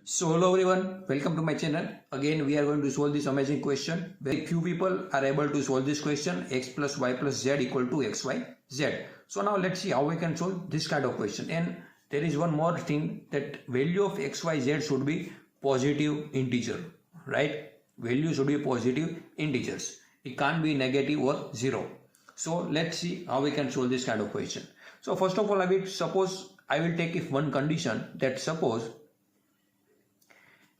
So hello everyone, welcome to my channel. Again we are going to solve this amazing question. Very few people are able to solve this question, x plus y plus z equal to xy z. So now let's see how we can solve this kind of question. And there is one more thing, that value of xyz should be positive integer, right? Value should be positive integers. It can't be negative or zero. So let's see how we can solve this kind of question. So first of all, I will take if one condition, that suppose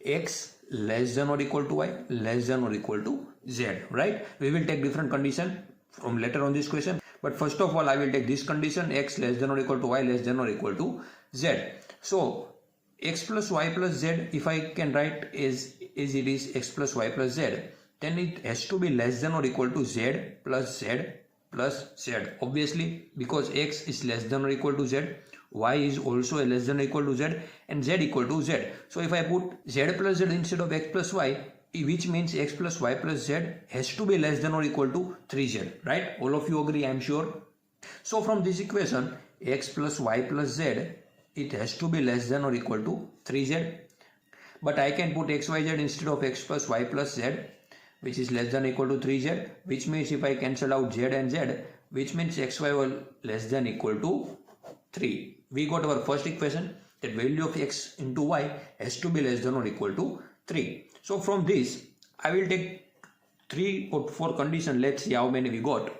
x less than or equal to y less than or equal to z, right? We will take different condition from later on this question, but first of all I will take this condition, x less than or equal to y less than or equal to z. So x plus y plus z, if I can write as it is x plus y plus z, then it has to be less than or equal to z plus z plus z, obviously, because x is less than or equal to z, y is also less than or equal to z, and z equal to z. So if I put z plus z instead of x plus y, which means x plus y plus z has to be less than or equal to 3z, right? All of you agree, I am sure. So from this equation, x plus y plus z, it has to be less than or equal to 3z. But I can put xyz instead of x plus y plus z, which is less than or equal to 3z, which means if I cancel out z and z, which means xy will less than equal to 3. We got our first equation, that value of x into y has to be less than or equal to 3. So from this, I will take 3 or 4 conditions. Let's see how many we got.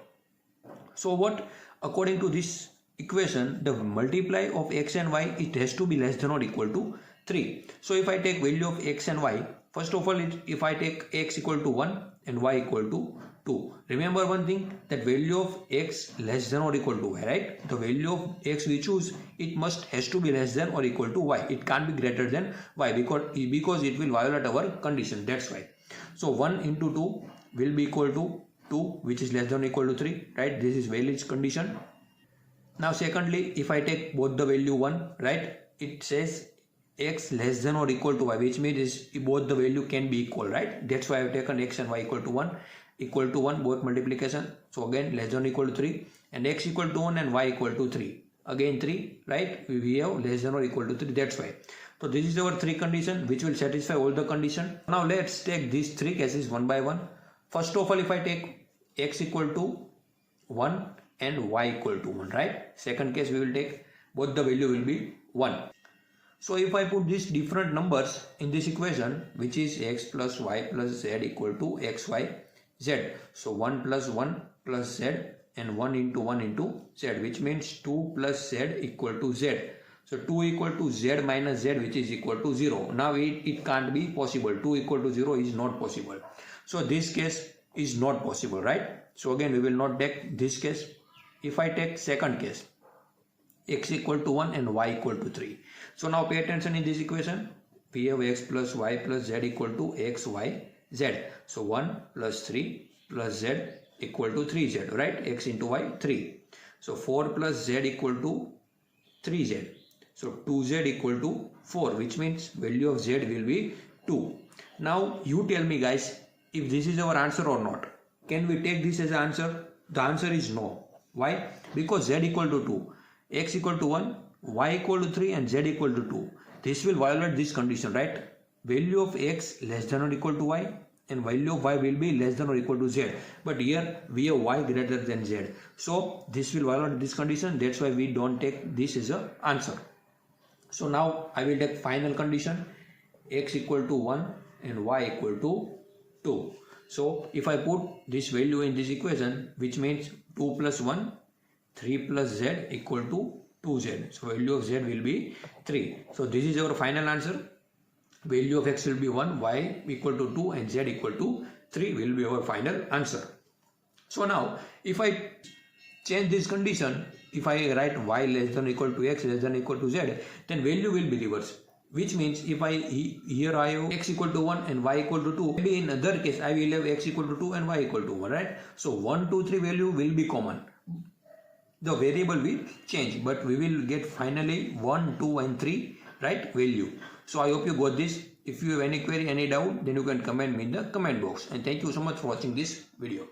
So what, according to this equation, the multiply of x and y, it has to be less than or equal to 3. So if I take value of x and y, first of all, if I take x equal to 1 and y equal to 2. Remember one thing, that value of x less than or equal to y, right? The value of x we choose, it has to be less than or equal to y. It can't be greater than y because it will violate our condition. That's why. So 1 into 2 will be equal to 2, which is less than or equal to 3, right? This is valid condition. Now secondly, if I take both the value 1, right? It says x less than or equal to y, which means both the value can be equal, right? That's why I have taken x and y equal to 1, both multiplication. So again less than or equal to 3, and x equal to 1 and y equal to 3, again 3, right? We have less than or equal to 3, that's why. So this is our 3 condition which will satisfy all the condition. Now let's take these 3 cases one by one. First of all, if I take x equal to 1 and y equal to 1, right? Second case we will take both the value will be 1. So if I put these different numbers in this equation, which is x plus y plus z equal to xy z. So 1 plus 1 plus z and 1 into 1 into z, which means 2 plus z equal to z. So 2 equal to z minus z, which is equal to 0. Now it can't be possible. 2 equal to 0 is not possible. So this case is not possible, right? So again we will not take this case. If I take second case, x equal to 1 and y equal to 3. So now pay attention in this equation. We have x plus y plus z equal to x, y, z. So 1 plus 3 plus z equal to 3z, right? X into y, 3. So 4 plus z equal to 3z. So 2z equal to 4, which means value of z will be 2. Now you tell me guys, if this is our answer or not. Can we take this as an answer? The answer is no. Why? Because z equal to 2. X equal to 1, y equal to 3 and z equal to 2. This will violate this condition, right? Value of x less than or equal to y and value of y will be less than or equal to z. But here we have y greater than z. So this will violate this condition. That's why we don't take this as an answer. So now I will take final condition, x equal to 1 and y equal to 2. So if I put this value in this equation, which means 2 plus 1, 3 plus z equal to 2z. So value of z will be 3. So this is our final answer. Value of x will be 1, y equal to 2 and z equal to 3 will be our final answer. So now if I change this condition, if I write y less than or equal to x less than or equal to z, then value will be reversed. Which means if here I have x equal to 1 and y equal to 2, maybe in other case I will have x equal to 2 and y equal to 1, right? So 1, 2, 3 value will be common. The variable will change, but we will get finally 1, 2 and 3, right, value. So I hope you got this. If you have any query, any doubt, then you can comment me in the comment box. And thank you so much for watching this video.